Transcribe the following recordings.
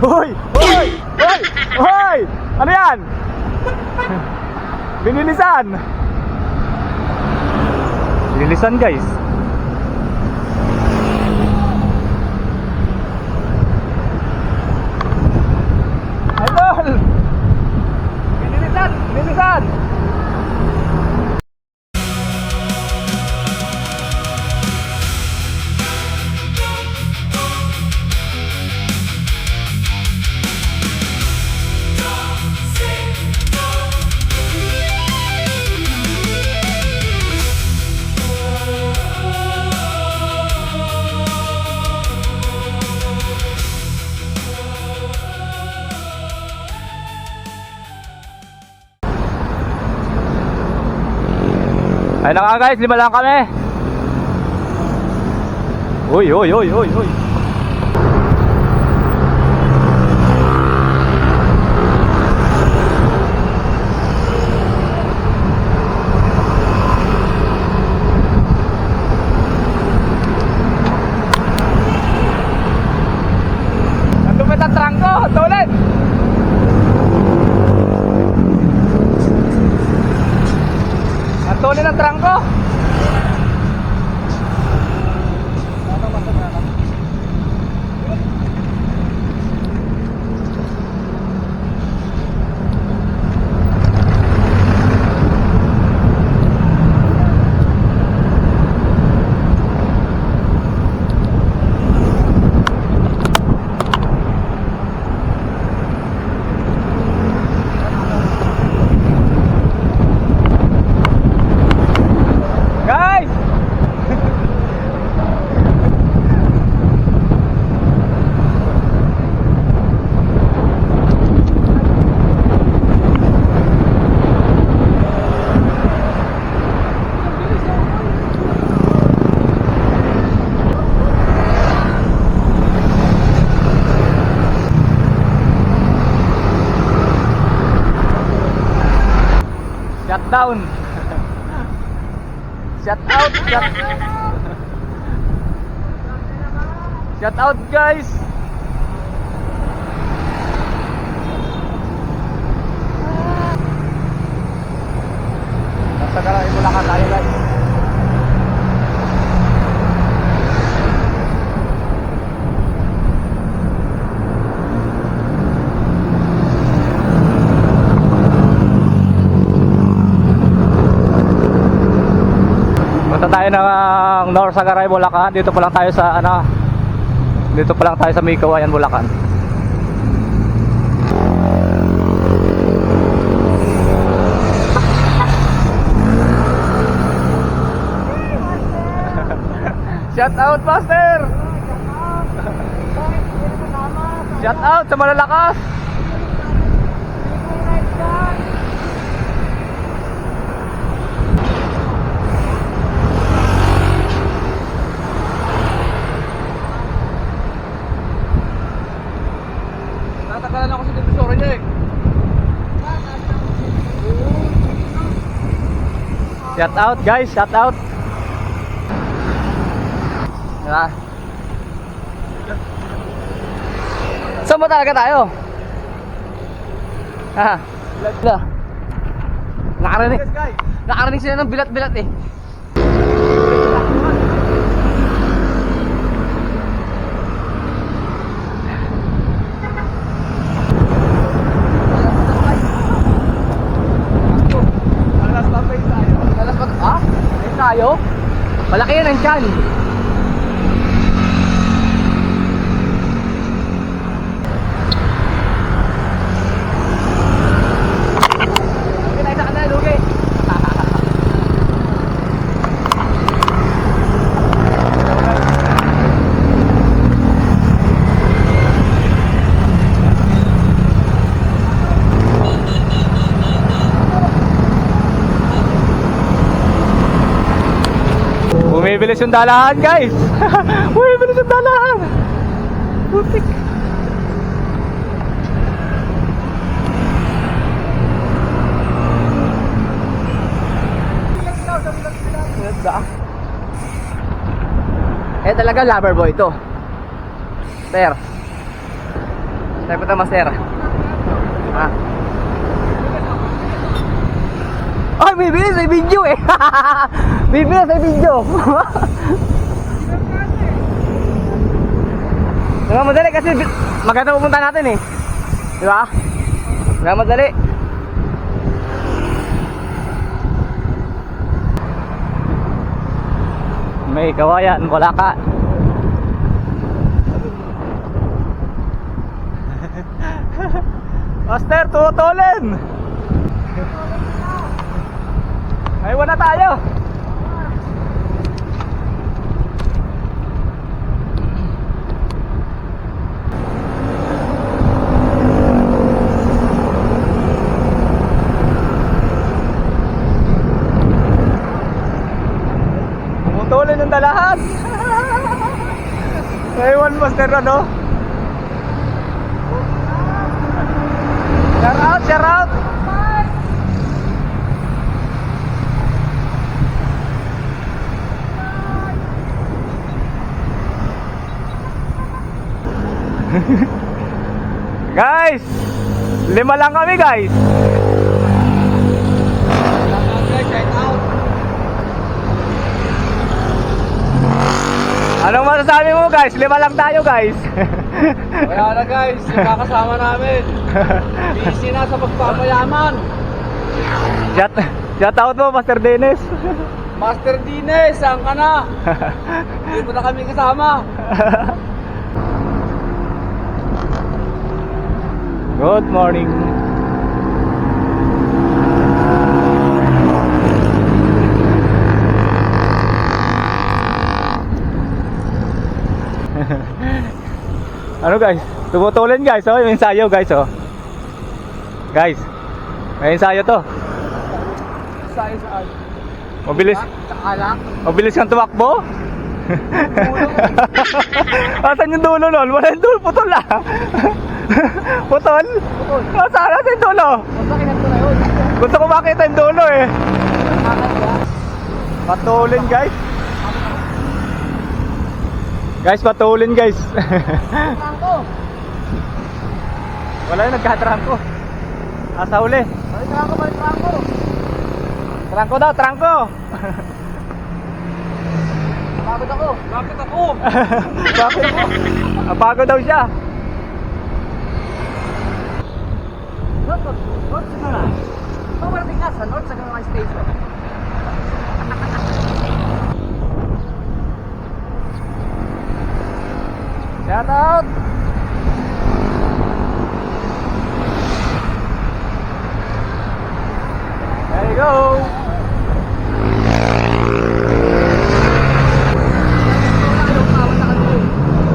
Hoy! Hoy! Hoy! Hoy! Ano yan? Binilisan! Binilisan guys. Idol! Binilisan! Binilisan! Ayun na nga guys, 5 lang kami. Uy, uy, uy, uy, uy. Ang lupit ang trangko, tulit. Tuloy ng trangko. Shutdown. Shut out, shut out guys. Nasa Garay, Bulacan tayo guys. Tayo ng North Sagaray, Bulacan. Dito pa lang tayo sa dito pa lang tayo sa May Kawayan, Bulacan. Shout out Master. Shout out sa malalakas. Natagalan ako sa divisory niya eh. Shout out guys, shout out. Saan ba talaga tayo? Ha? Nakarinig sila ng bilat-bilat eh. Tayo? Malaki yan ang tiyan. Kinaisa ka na, Lugi. Bumibilis yung dalahan, guys. Bumibilis yung dalahan. Putik. Eh talaga lover boy to. Sir. Sir ko tama, sir. Ha? Ay, bibilis ay video eh. Bibilis ay video. Nga madali kasi maganda pupunta natin eh. Di ba? Nga madali. May kawayan, wala ka. Master, tutulin. Ay, wala tayo. Pumutulin yung dalahan. Ewan, Master, ano? Shout out, shout out. Guys, 5 lang kami, guys. Anong masasabi mo, guys? 5 lang tayo, guys. Wala na guys, yung kakasama namin. Busy na sa pagpapayaman. Shout out mo, Master Dennis. Master Dines, saan ka na? Hindi mo na kami kasama. Good morning. Ano guys? Tumutulin guys, oh, yung ensayo guys, oh. Guys, may ensayo to. Saan saan? Mabilis. Alak? Mabilis kang tumakbo. Asan yung dulo nun? Wala yung dulo, putol ah. Putol? Putol. Saan natin yung dulo? Masakit na yun. Gusto ko makita yung dulo eh. Patulin guys. Guys, patulin guys. Trangko. Wala yung nagkatrangko. Asa uli. Balik trangko, balik trangko. Trangko daw, trangko. Pagod ako. Bakit ako? Bakit mo? Apagod daw siya. North sa Garay. Pamarating ka sa North sa Garay Station. Shout out. There you go.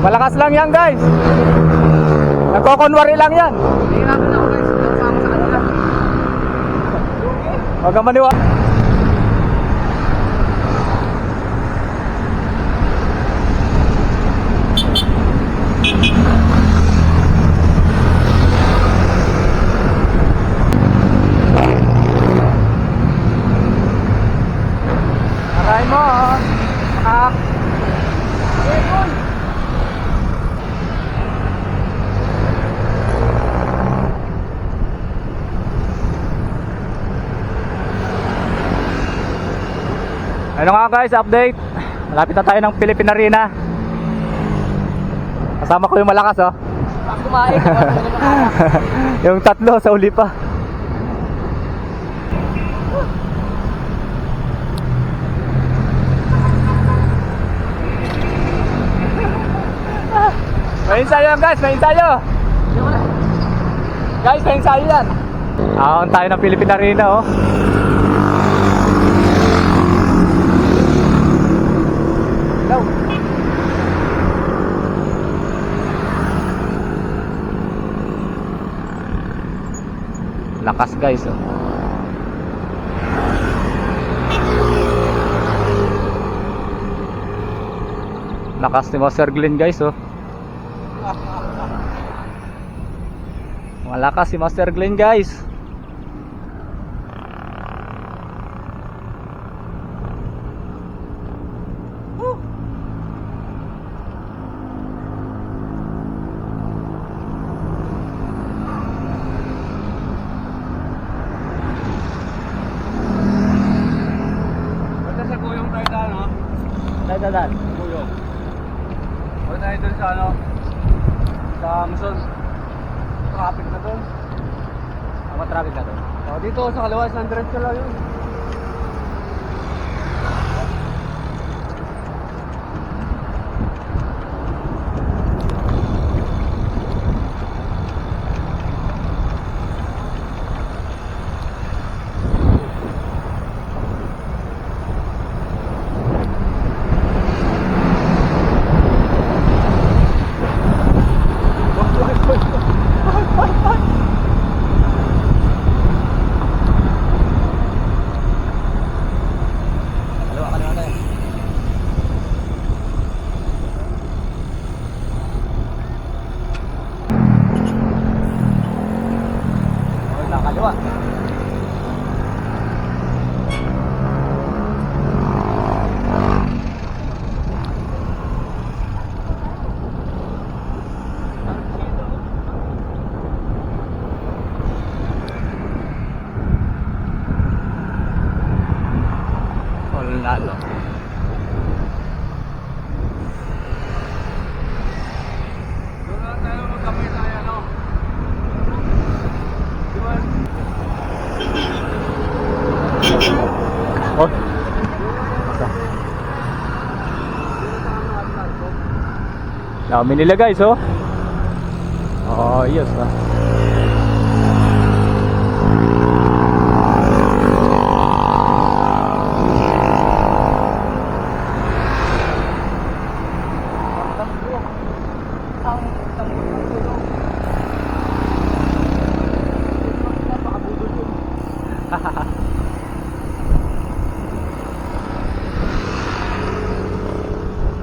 Malakas lang yan guys. Nagkokonwari lang yan. Hindi namin ako guys. Kasama sa kanila. Huwag kang maniwa. Aray mo oh. Ano nga guys, update. Malapit na tayo ng Philippine Arena. Kasama ko yung malakas oh. Pag kumain, Yung tatlo sa uli pa. May ensayo yan guys, may ensayo. Guys, may ensayo yan. Ahon tayo ng Philippine Arena oh. Go. Lakas guys oh. Lakas ni Master Glenn guys oh. Malakas si Master Glenn guys. Basta sa Guyong tayo daan, no? Dad. Guyong. O tayo dun sa ano? Sa Amazon. Traffic na dun. Ako traffic na to. O dito sa kaliwa, isang diretso lang yun. Kaliwa tayo. Oh, nakaliwa. Lalo. Doon lang tayo magkape tayo, no? Diwan. Oh. Dami nila guys oh. Oh, yes ah.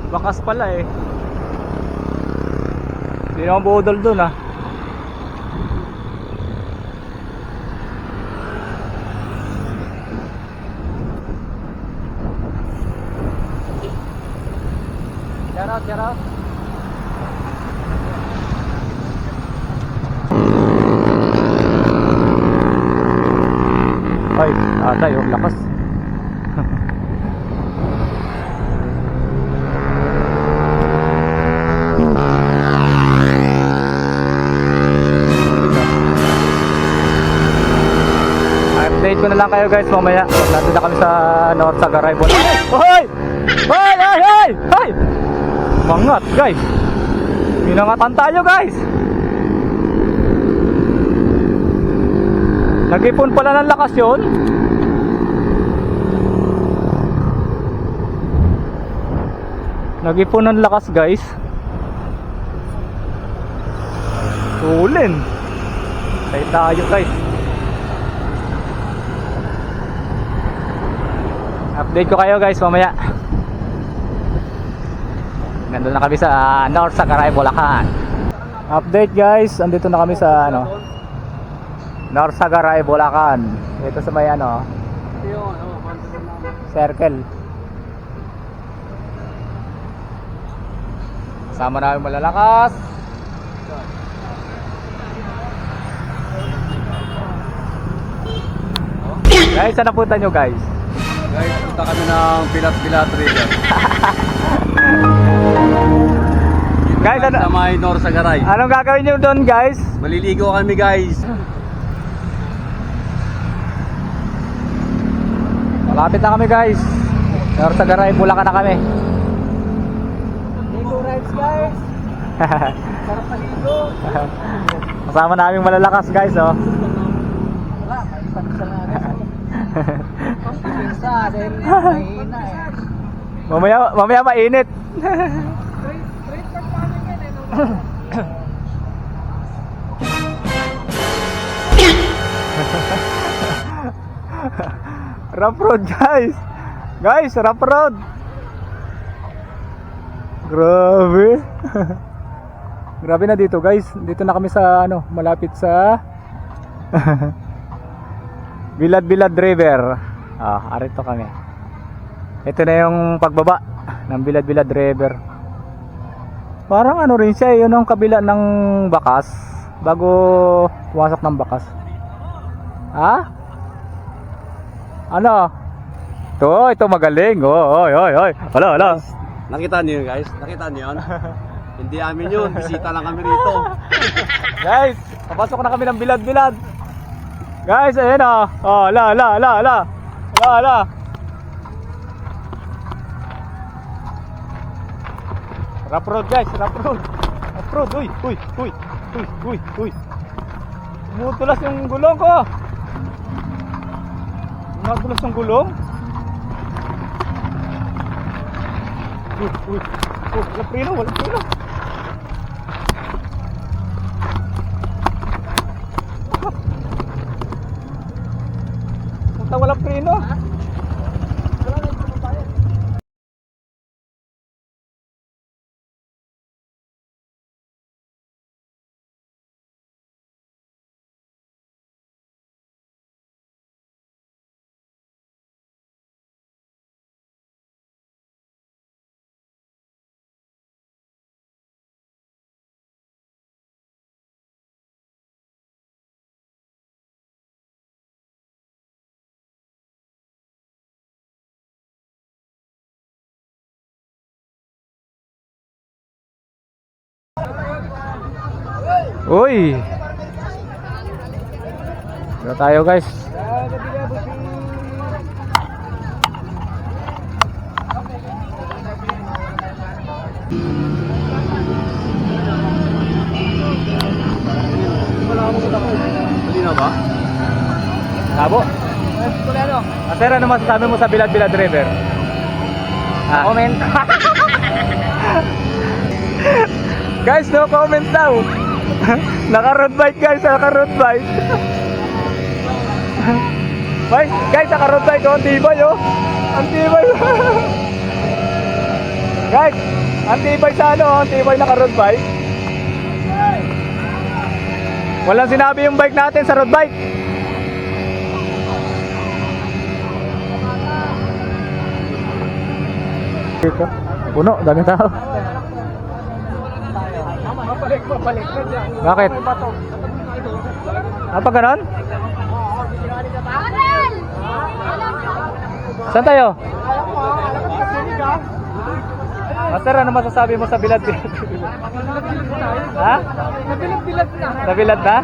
Bakas pala eh. Hindi naman budol dun ah. Shout out. Ay, atay oh, lakas. Update ko na lang kayo guys mamaya. Nandun na kami sa North Sagaray. Hoy! Hoy! Mangat guys. Minangatan tayo guys. Nag-ipon pala ng lakas yun. Nag-ipon ng lakas guys. Tulin. Tayo tayo guys. Update ko kayo guys mamaya. Nandun na kami sa North Sagaray, Bulacan. Update guys, andito na kami sa North Sagaray, Bulacan. Ito sa may circle. Sama namin malalakas. Guys, saan napunta nyo guys? Guys, punta kami ng Pilat River. Guys, Sa may North Sagaray. anong gagawin nyo doon guys? Maliligo kami guys. Malapit na kami guys. North Sagaray, Bulacan na kami. Ligo rides guys. Sarap maligo. Kasama namin malalakas guys oh. Wala, may pansa na rin. Pinsa, dahil mahina eh. Mamaya mainit. Straight pa namin yan eh. Rough road guys. Guys, rough road. Grabe. Grabe na dito guys. Dito na kami sa ano, malapit sa Bilad-Bilad River. Arito kami. Ito na yung pagbaba ng Bilad-Bilad River. Parang ano rin siya, yun ang kabila ng bakas bago pumasok ng bakas. Ano? Ito magaling. Oy. Hala. Nakita niyo yun, guys? Nakita niyo yun? Hindi amin yun. Bisita lang kami rito. Guys, papasok na kami ng Bilad-Bilad. Guys, ayan o. Ala. Rough road guys, rough road. Uy. Tumutulas yung gulong ko. Tumutulas yung gulong. Uy. Walang preno. Punta walang preno. Uy. Dito tayo guys. Malinaw ba? Tabo. Sir, ano masasabi mo sa Bilad-Bilad River? Comment. Guys, no comment daw. Naka-road bike guys, naka-road bike. Guys, naka-road bike oh, ang tibay oh. Ang tibay. Guys, ang tibay sa ano, ang tibay naka-road bike. Walang sinabi yung bike natin sa road bike. Dito, puno, daming tao. Bakit? Apa ganon? Saan tayo? Master, ano masasabi mo sa Bilad-Bilad? Ha? Nabilad na?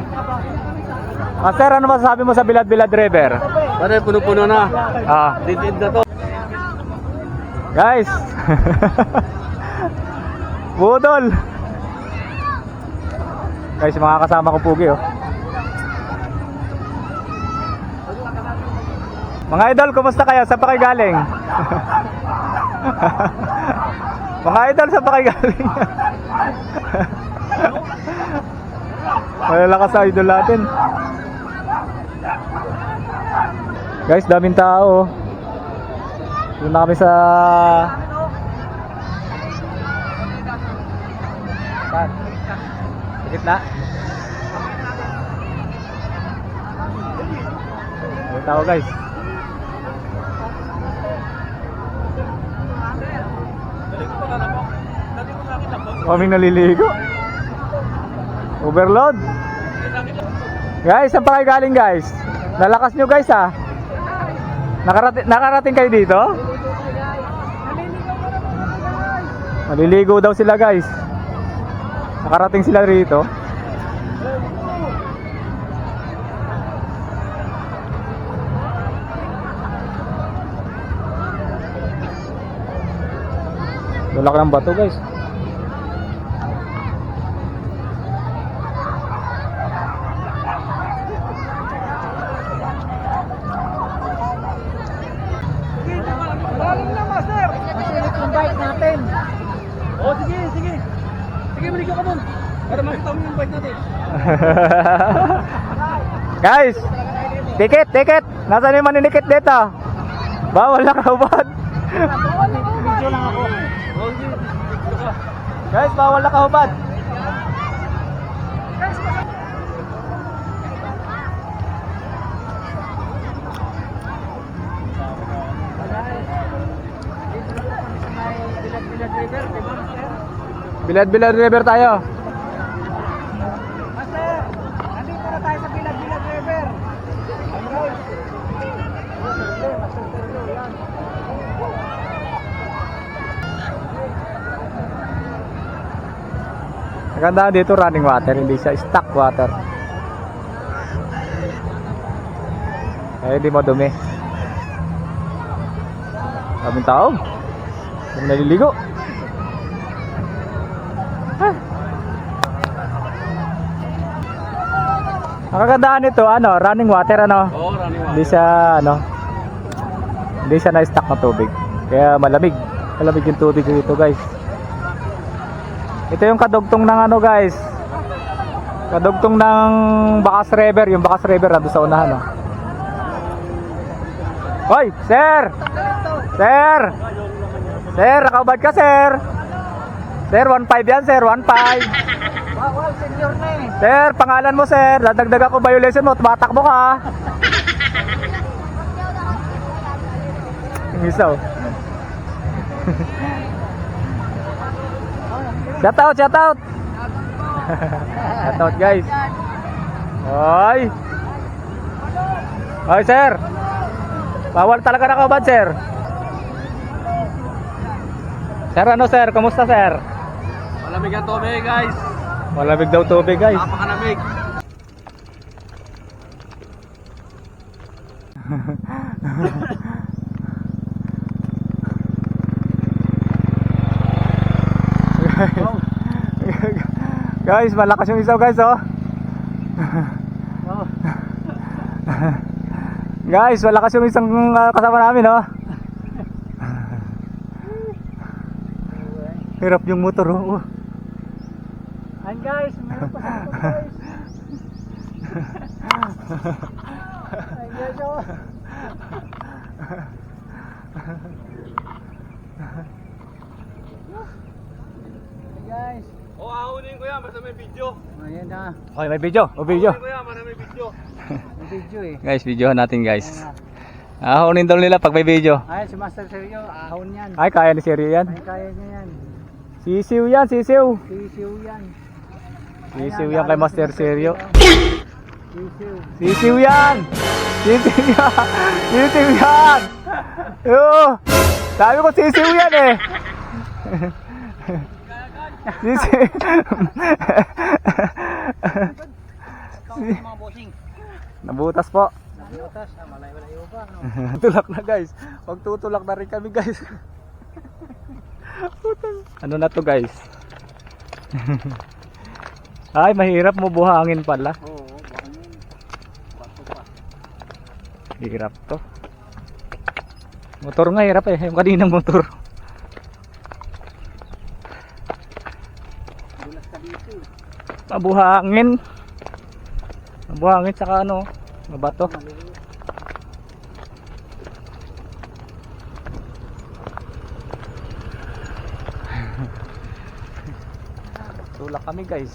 Master, ano masasabi mo sa Bilad-Bilad River? Pare, puno-puno na. Ditid na to. Guys. Budol. Guys, mga kasama ko pugi oh. Mga idol, kumusta kayo? Saan pa kayo galing? Mga idol, saan pa kayo galing? Malalakas sa idol natin. Guys, daming tao. Doon na kami sa gitna. May tao guys. Kaming naliligo. Overload. Guys, saan pa kayo galing guys? Nalakas nyo guys ha. Nakarating kayo dito? Maliligo daw sila guys. Nakarating sila rito. Lulak ng bato guys. Galing na, master! Masilit yung bike natin. Oh, sige. Sige, balik ka dun. Para makita mo yung bike natin. Guys, ticket. Nasaan yung maninikit dito? Bawal na kaubad. Video lang ako. Oh, sige. Guys, bawal nakahubad. Bilad-bilad river tayo. Master, nandito na tayo sa Bilad-Bilad River. Alright. Maganda dito running water, hindi siya stock water. Eh, di mo dumi. Kaming tao. Kung naliligo. Ang kagandahan nito, ano, running water, ano? Oo, running water. Hindi siya na-stuck na tubig. Kaya malamig. Malamig yung tubig dito, guys. Ito yung kadugtong ng ano, guys. Kadugtong ng Bacas River. Yung Bacas River nandun sa unahan, no? Hoy, sir! Sir! Sir, nakaubad ka, sir! Sir, 1.5 yan, sir, 1.5. Bawal, senior na eh. Sir, pangalan mo, sir. Dadagdagan ko violation mo. Tumatakbo ka. Yung isa, oh. Shout out, shout out. Shout out, guys. Hoy. Hoy, sir. Bawal talaga nakaubad, sir. Sir, ano, sir? Kumusta, sir? Malamig ang tubig, guys. Malamig daw tubig, guys. Napakalamig. Guys, malakas yung isaw, guys, oh. Guys, malakas yung isang kasama namin, oh. Hirap yung motor, oh. Ayan guys, meron pa sa guys. Ayan guys, oh. Ayan guys. Oh, ahunin ko yan, basta may video. Ayan na. Okay, may video, may video. Ahunin ko yan, basta may video. May video eh. Guys, videohan natin, guys. Ahonin daw nila pag may video. Ayan si Master Sergio, ahon yan. Ay, kaya ni Seryo yan. Ay, kaya niya yan. Sisiw yan, sisiw. Sisiw yan. Sisiw yan kay Master Seryo. Sisiw. Sisiw yan! Sisiw yan! Sisiw yan! Oo! Sabi ko sisiw yan eh! Sisiw! Mga bossing. Nabutas po. Nabutas, malayo pa. No? Tulak na, guys. Magtutulak na rin kami, guys. Ano na to, guys? Ay, mahirap mo buhangin pala. Oo, buhangin. Bato pa. Hirap to. Motor nga hirap eh. Yung kaninang motor. Dulas ka dito eh. Mabuhangin. Mabuhangin saka ano, mabato. Maliliit. Tulak kami, guys.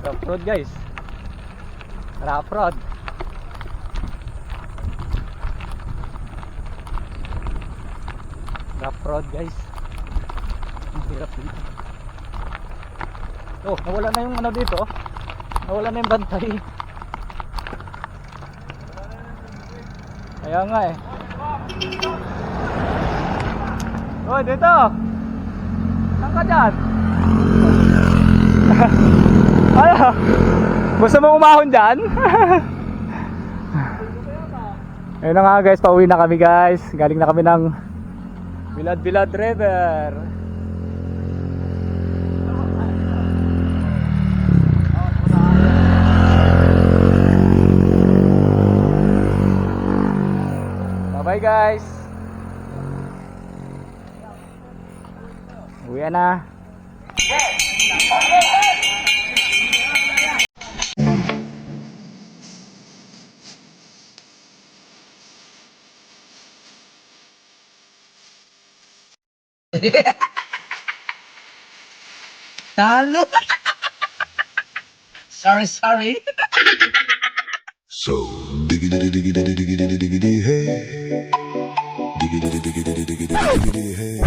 Rough road, guys. Rough road. Rough road, guys. Ang hirap dito. Oh, nawala na yung ano dito. Nawala na yung bantay. Kaya nga eh. Oh, dito. Saan ka dyan? Ano? Gusto mo umahon dyan? Ayun na nga, guys, pauwi na kami, guys. Galing na kami ng Bilad-Bilad River. Bye Ayan na. Talo. Sorry. So diggity diggity diggity diggity hey, diggity diggity diggity diggity hey.